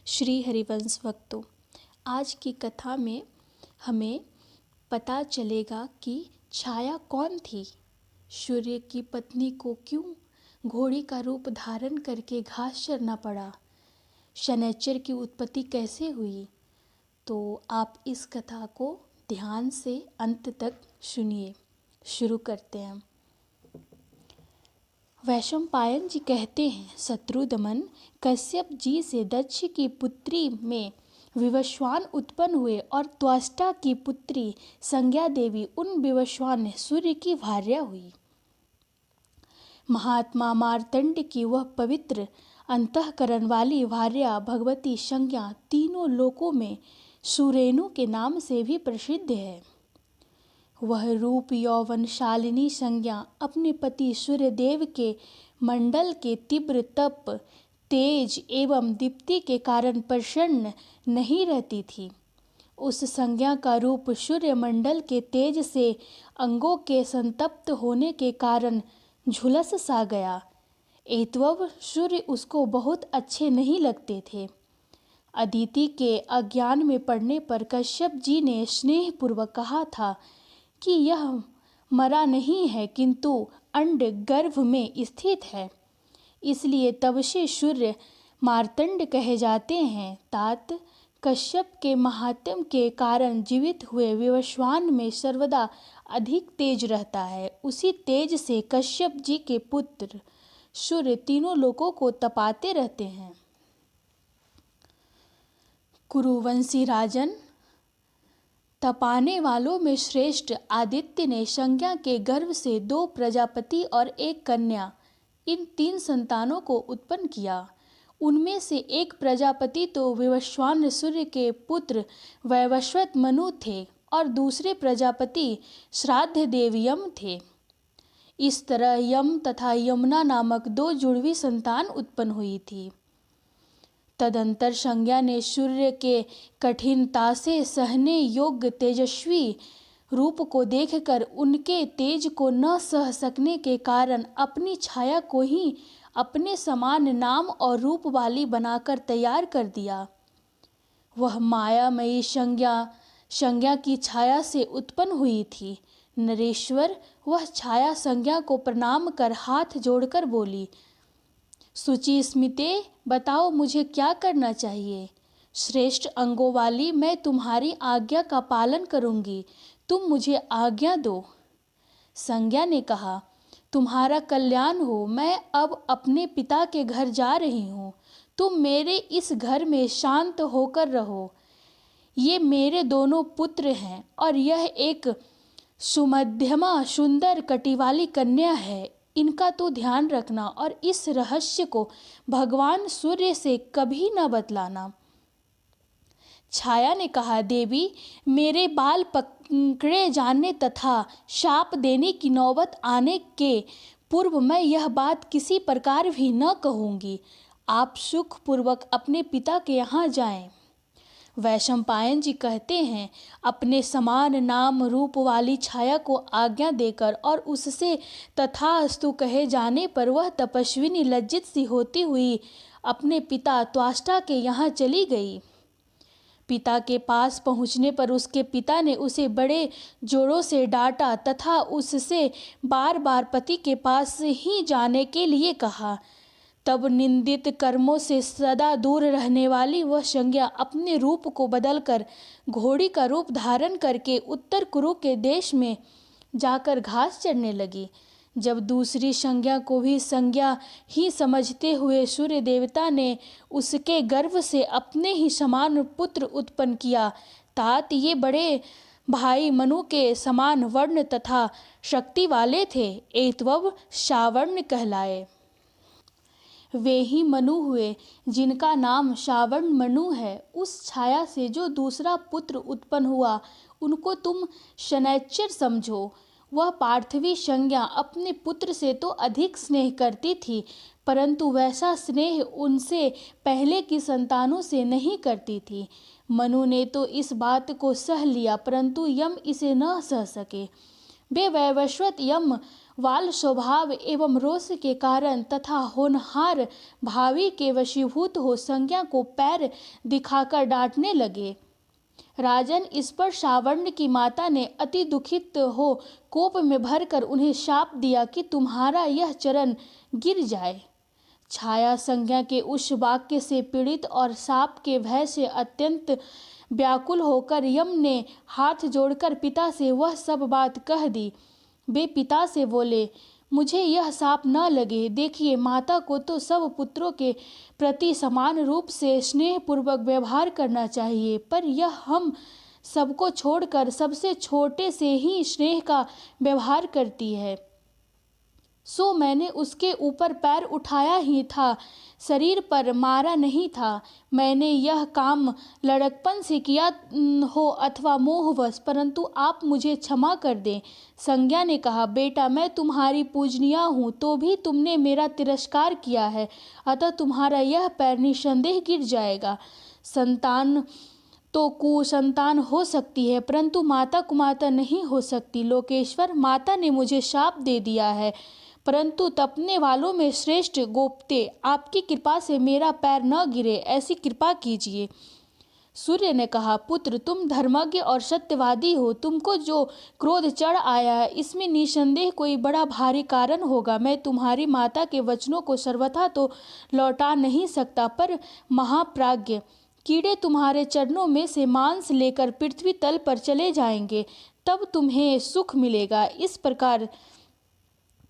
श्री हरिवंश भक्तों, आज की कथा में हमें पता चलेगा कि छाया कौन थी, सूर्य की पत्नी को क्यों घोड़ी का रूप धारण करके घास चरना पड़ा, शनैचर की उत्पत्ति कैसे हुई। तो आप इस कथा को ध्यान से अंत तक सुनिए। शुरू करते हैं। वैशंपायन जी कहते हैं, शत्रुदमन कश्यप जी से दक्ष की पुत्री में विवस्वान उत्पन्न हुए और त्वष्टा की पुत्री संज्ञा देवी उन विवस्वान सूर्य की भार्या हुई। महात्मा मार्तंड की वह पवित्र अंतःकरण वाली भार्या भगवती संज्ञा तीनों लोकों में सुरेणु के नाम से भी प्रसिद्ध है। वह रूप यौवन शालिनी संज्ञा अपने पति सूर्यदेव के मंडल के तीव्र तप, तेज एवं दीप्ति के कारण प्रसन्न नहीं रहती थी। उस संज्ञा का रूप सूर्य मंडल के तेज से अंगों के संतप्त होने के कारण झुलस सा गया। एतव सूर्य उसको बहुत अच्छे नहीं लगते थे। अदिति के अज्ञान में पड़ने पर कश्यप जी ने स्नेहपूर्वक कहा था कि यह मरा नहीं है किंतु अंड गर्भ में स्थित है, इसलिए तब से सूर्य मार्तंड कहे जाते हैं। तात कश्यप के महात्म के कारण जीवित हुए विवस्वान में सर्वदा अधिक तेज रहता है। उसी तेज से कश्यप जी के पुत्र सूर्य तीनों लोकों को तपाते रहते हैं। कुरुवंशी राजन तपाने वालों में श्रेष्ठ आदित्य ने संज्ञा के गर्भ से 2 प्रजापति और 1 कन्या, इन 3 संतानों को उत्पन्न किया। उनमें से एक प्रजापति तो विवस्वान सूर्य के पुत्र वैवस्वत मनु थे और दूसरे प्रजापति श्राद्ध देव यम थे। इस तरह यम तथा यमुना नामक 2 जुड़वी संतान उत्पन्न हुई थी। तदंतर संज्ञा ने सूर्य के कठिनता से सहने योग्य तेजस्वी रूप को देखकर उनके तेज को न सह सकने के कारण अपनी छाया को ही अपने समान नाम और रूप वाली बनाकर तैयार कर दिया। वह मायामयी संज्ञा की छाया से उत्पन्न हुई थी। नरेश्वर वह छाया संज्ञा को प्रणाम कर हाथ जोड़कर बोली, सुचि स्मिते, बताओ मुझे क्या करना चाहिए। श्रेष्ठ अंगों वाली मैं तुम्हारी आज्ञा का पालन करूंगी, तुम मुझे आज्ञा दो। संज्ञा ने कहा, तुम्हारा कल्याण हो, मैं अब अपने पिता के घर जा रही हूँ। तुम मेरे इस घर में शांत होकर रहो। ये मेरे दोनों पुत्र हैं और यह एक सुमध्यमा सुंदर कटी वाली कन्या है। इनका तो ध्यान रखना और इस रहस्य को भगवान सूर्य से कभी न बतलाना। छाया ने कहा, देवी, मेरे बाल पकड़े जाने तथा शाप देने की नौबत आने के पूर्व मैं यह बात किसी प्रकार भी न कहूँगी। आप सुखपूर्वक अपने पिता के यहाँ जाएं। वैशंपायन जी कहते हैं, अपने समान नाम रूप वाली छाया को आज्ञा देकर और उससे तथास्तु कहे जाने पर वह तपस्विनी लज्जित सी होती हुई अपने पिता त्वष्टा के यहाँ चली गई। पिता के पास पहुँचने पर उसके पिता ने उसे बड़े जोरों से डांटा तथा उससे बार बार पति के पास ही जाने के लिए कहा। तब निंदित कर्मों से सदा दूर रहने वाली वह संज्ञा अपने रूप को बदलकर घोड़ी का रूप धारण करके उत्तर कुरु के देश में जाकर घास चरने लगी। जब दूसरी संज्ञा को भी संज्ञा ही समझते हुए सूर्य देवता ने उसके गर्भ से अपने ही समान पुत्र उत्पन्न किया। तात ये बड़े भाई मनु के समान वर्ण तथा शक्ति वाले थे, एतव सावर्ण कहलाए। वे ही मनु हुए जिनका नाम श्रावण मनु है। उस छाया से जो दूसरा पुत्र उत्पन्न हुआ उनको तुम शनैचर समझो। वह पार्थिवी संज्ञा अपने पुत्र से तो अधिक स्नेह करती थी, परंतु वैसा स्नेह उनसे पहले की संतानों से नहीं करती थी। मनु ने तो इस बात को सह लिया, परंतु यम इसे न सह सके। वे वैवस्वत यम वाल स्वभाव एवं रोष के कारण तथा होनहार भावी के वशीभूत हो संज्ञा को पैर दिखाकर डांटने लगे। राजन, इस पर सावर्ण की माता ने अति दुखित हो कोप में भरकर उन्हें शाप दिया कि तुम्हारा यह चरण गिर जाए। छाया संज्ञा के उस वाक्य से पीड़ित और शाप के भय से अत्यंत व्याकुल होकर यम ने हाथ जोड़कर पिता से वह सब बात कह दी। वे पिता से बोले, मुझे यह शाप न लगे। देखिए, माता को तो सब पुत्रों के प्रति समान रूप से स्नेहपूर्वक व्यवहार करना चाहिए, पर यह हम सबको छोड़कर सबसे छोटे से ही स्नेह का व्यवहार करती है। सो मैंने उसके ऊपर पैर उठाया ही था, शरीर पर मारा नहीं था। मैंने यह काम लड़कपन से किया हो अथवा मोहवश, परंतु आप मुझे क्षमा कर दें। संज्ञा ने कहा, बेटा, मैं तुम्हारी पूजनीय हूँ, तो भी तुमने मेरा तिरस्कार किया है, अतः तुम्हारा यह पैर निसंदेह गिर जाएगा। संतान तो कुसंतान हो सकती है, परंतु माता कुमाता नहीं हो सकती। लोकेश्वर, माता ने मुझे शाप दे दिया है, परंतु तपने वालों में श्रेष्ठ गोप्ते, आपकी कृपा से मेरा पैर न गिरे, ऐसी कृपा कीजिए। सूर्य ने कहा, पुत्र, तुम धर्मज्ञ और सत्यवादी हो। तुमको जो क्रोध चढ़ आया है, इसमें निसंदेह कोई बड़ा भारी कारण होगा। मैं तुम्हारी माता के वचनों को सर्वथा तो लौटा नहीं सकता, पर महाप्राज्ञ कीड़े तुम्हारे चरणों में से मांस लेकर पृथ्वी तल पर चले जाएंगे, तब तुम्हें सुख मिलेगा। इस प्रकार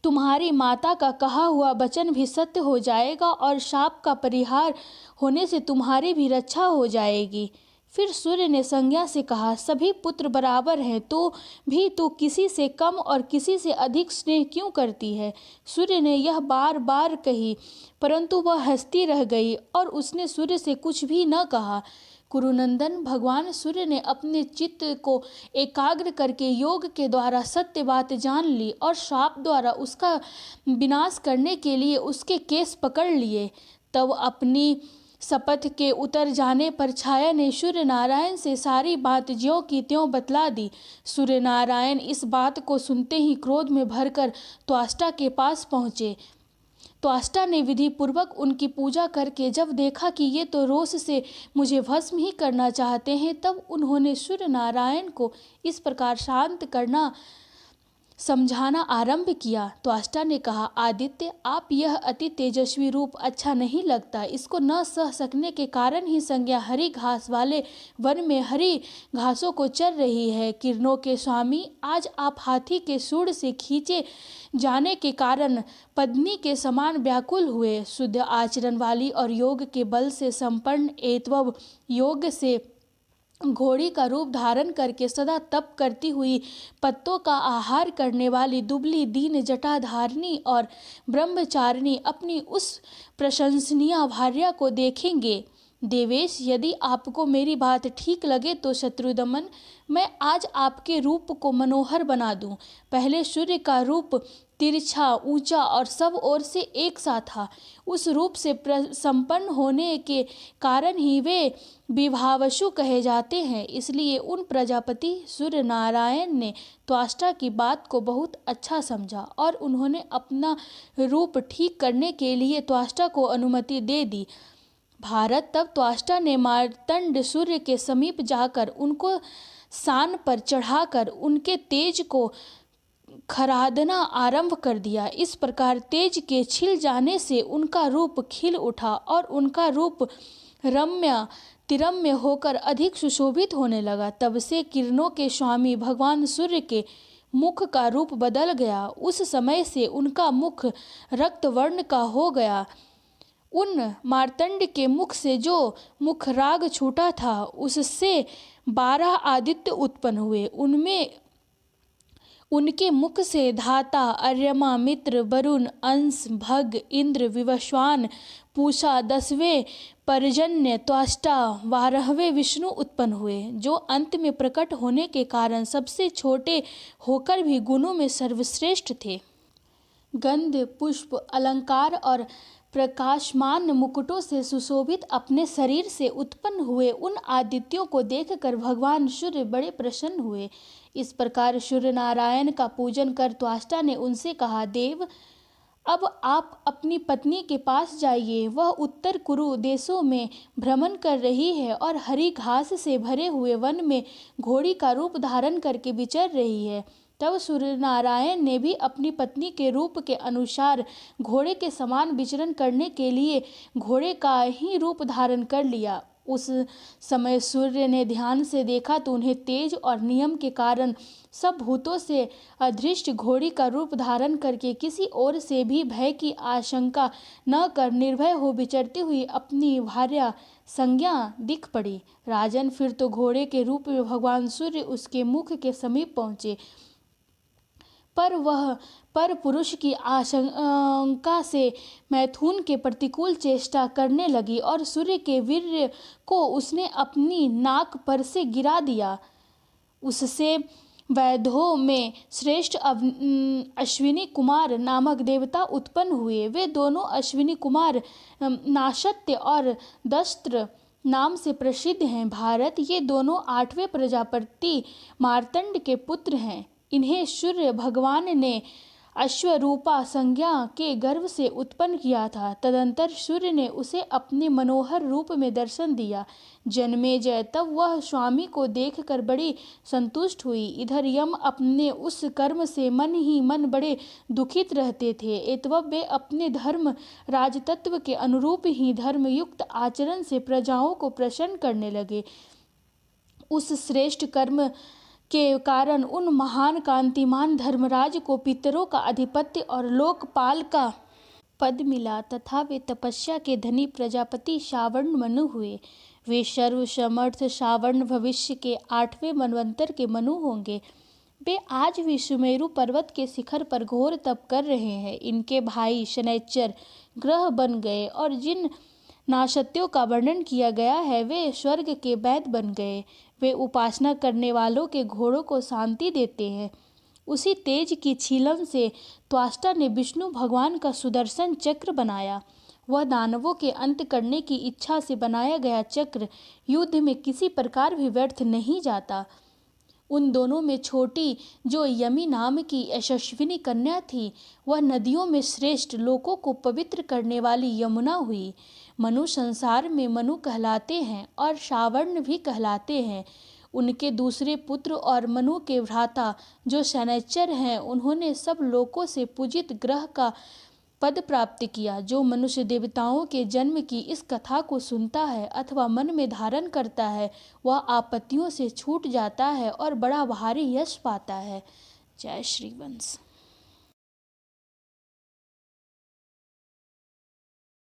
तुम्हारी माता का कहा हुआ वचन भी सत्य हो जाएगा और शाप का परिहार होने से तुम्हारी भी रक्षा हो जाएगी। फिर सूर्य ने संज्ञा से कहा, सभी पुत्र बराबर हैं, तो भी तू किसी से कम और किसी से अधिक स्नेह क्यों करती है? सूर्य ने यह बार बार कही, परंतु वह हंसती रह गई और उसने सूर्य से कुछ भी न कहा। कुरुनंदन, भगवान सूर्य ने अपने चित्त को एकाग्र करके योग के द्वारा सत्य बात जान ली और शाप द्वारा उसका विनाश करने के लिए उसके केस पकड़ लिए। तब अपनी शपथ के उतर जाने पर छाया ने सूर्य नारायण से सारी बात ज्यों की त्यों बतला दी। सूर्य नारायण इस बात को सुनते ही क्रोध में भरकर त्वष्टा के पास पहुँचे। त्वष्टा ने विधि पूर्वक उनकी पूजा करके जब देखा कि ये तो रोष से मुझे भस्म ही करना चाहते हैं, तब उन्होंने सूर्य नारायण को इस प्रकार शांत करना समझाना आरंभ किया। त्वष्टा ने कहा, आदित्य, आप यह अति तेजस्वी रूप अच्छा नहीं लगता। इसको न सह सकने के कारण ही संज्ञा हरी घास वाले वन में हरी घासों को चर रही है। किरणों के स्वामी, आज आप हाथी के सूंड से खींचे जाने के कारण पद्मी के समान व्याकुल हुए। शुद्ध आचरण वाली और योग के बल से संपन्न एतव योग से घोड़ी का रूप धारण करके सदा तप करती हुई पत्तों का आहार करने वाली दुबली दीन जटाधारिणी और ब्रह्मचारिणी अपनी उस प्रशंसनीय भार्या को देखेंगे। देवेश, यदि आपको मेरी बात ठीक लगे तो शत्रुदमन, मैं आज आपके रूप को मनोहर बना दूं। पहले सूर्य का रूप तिरछा, ऊंचा और सब ओर से एक सा था। उस रूप से संपन्न होने के कारण ही वे विभावशु कहे जाते हैं। इसलिए उन प्रजापति सूर्य नारायण ने त्वष्टा की बात को बहुत अच्छा समझा और उन्होंने अपना रूप ठीक करने के लिए त्वष्टा को अनुमति दे दी। भारत, तब त्वष्टा ने मार्तंड सूर्य के समीप जाकर उनको सान पर चढ़ाकर उनके तेज को खरादना आरंभ कर दिया। इस प्रकार तेज के छिल जाने से उनका रूप खिल उठा और उनका रूप रम्य तिरम्य होकर अधिक सुशोभित होने लगा। तब से किरणों के स्वामी भगवान सूर्य के मुख का रूप बदल गया। उस समय से उनका मुख रक्त वर्ण का हो गया। उन मार्तंड के मुख से जो मुख राग छूटा था, उससे 12 आदित्य उत्पन्न हुए। उनमें उनके मुख से धाता, अर्यमा, मित्र, वरुण, अंश, भग, इंद्र, विवस्वान, पूषा, 10वें पर्जन्य, त्वष्टा, 12वें विष्णु उत्पन्न हुए, जो अंत में प्रकट होने के कारण सबसे छोटे होकर भी गुणों में सर्वश्रेष्ठ थे। गंध, पुष्प, अलंकार और प्रकाशमान मुकुटों से सुशोभित अपने शरीर से उत्पन्न हुए उन आदित्यों को देखकर भगवान सूर्य बड़े प्रसन्न हुए। इस प्रकार सूर्य नारायण का पूजन कर त्वष्टा ने उनसे कहा, देव, अब आप अपनी पत्नी के पास जाइए। वह उत्तर कुरु देशों में भ्रमण कर रही है और हरी घास से भरे हुए वन में घोड़ी का रूप धारण करके विचर रही है। तब सूर्य नारायण ने भी अपनी पत्नी के रूप के अनुसार घोड़े के समान विचरण करने के लिए घोड़े का ही रूप धारण कर लिया। उस समय सूर्य ने ध्यान से देखा तो उन्हें तेज और नियम के कारण सब भूतों से अदृष्ट घोड़ी का रूप धारण करके किसी ओर से भी भय की आशंका न कर निर्भय हो विचरती हुई अपनी भार्या संज्ञा दिख पड़ी। राजन, फिर तो घोड़े के रूप में भगवान सूर्य उसके मुख के समीप पहुँचे, पर वह पर पुरुष की आशंका से मैथुन के प्रतिकूल चेष्टा करने लगी और सूर्य के वीर्य को उसने अपनी नाक पर से गिरा दिया। उससे वैद्यों में श्रेष्ठ अश्विनी कुमार नामक देवता उत्पन्न हुए। वे दोनों अश्विनी कुमार नाशत्य और दस्त्र नाम से प्रसिद्ध हैं। भारत, ये दोनों 8वें प्रजापति मार्तंड के पुत्र हैं। इन्हें सूर्य भगवान ने अश्वरूपा संज्ञा के गर्भ से उत्पन्न किया था। तदंतर सूर्य ने उसे अपने मनोहर रूप में दर्शन दिया। जन्मेजय, तब वह स्वामी को देखकर बड़ी संतुष्ट हुई। इधर यम अपने उस कर्म से मन ही मन बड़े दुखित रहते थे। एतव वे अपने धर्म राजतत्व के अनुरूप ही धर्मयुक्त आचरण से प्रजाओं को प्रसन्न करने लगे। उस श्रेष्ठ कर्म के कारण उन महान कांतिमान धर्मराज को पितरों का अधिपत्य और लोकपाल का पद मिला तथा वे तपस्या के धनी प्रजापति शावर्ण मनु हुए। वे सर्वसमर्थ शावर्ण भविष्य के 8वें मनवंतर के मनु होंगे। वे आज भी सुमेरु पर्वत के शिखर पर घोर तप कर रहे हैं। इनके भाई शनैश्चर ग्रह बन गए और जिन नाशत्यों का वर्णन किया गया है वे स्वर्ग के वैद्य बन गए। वे उपासना करने वालों के घोड़ों को शांति देते हैं। उसी तेज की छीलन से त्वष्टा ने विष्णु भगवान का सुदर्शन चक्र बनाया। वह दानवों के अंत करने की इच्छा से बनाया गया चक्र युद्ध में किसी प्रकार भी व्यर्थ नहीं जाता। उन दोनों में छोटी जो यमी नाम की यशस्विनी कन्या थी, वह नदियों में श्रेष्ठ, लोकों को पवित्र करने वाली यमुना हुई। मनु संसार में मनु कहलाते हैं और शावर्ण भी कहलाते हैं। उनके दूसरे पुत्र और मनु के भ्राता जो शनैश्चर हैं, उन्होंने सब लोकों से पूजित ग्रह का पद प्राप्त किया। जो मनुष्य देवताओं के जन्म की इस कथा को सुनता है अथवा मन में धारण करता है, वह आपत्तियों से छूट जाता है और बड़ा भारी यश पाता है। जय श्री वंश।